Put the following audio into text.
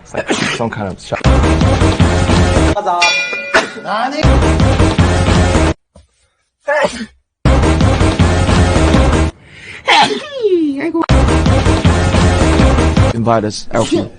It's like some kind of shot. Invite us, Alfie.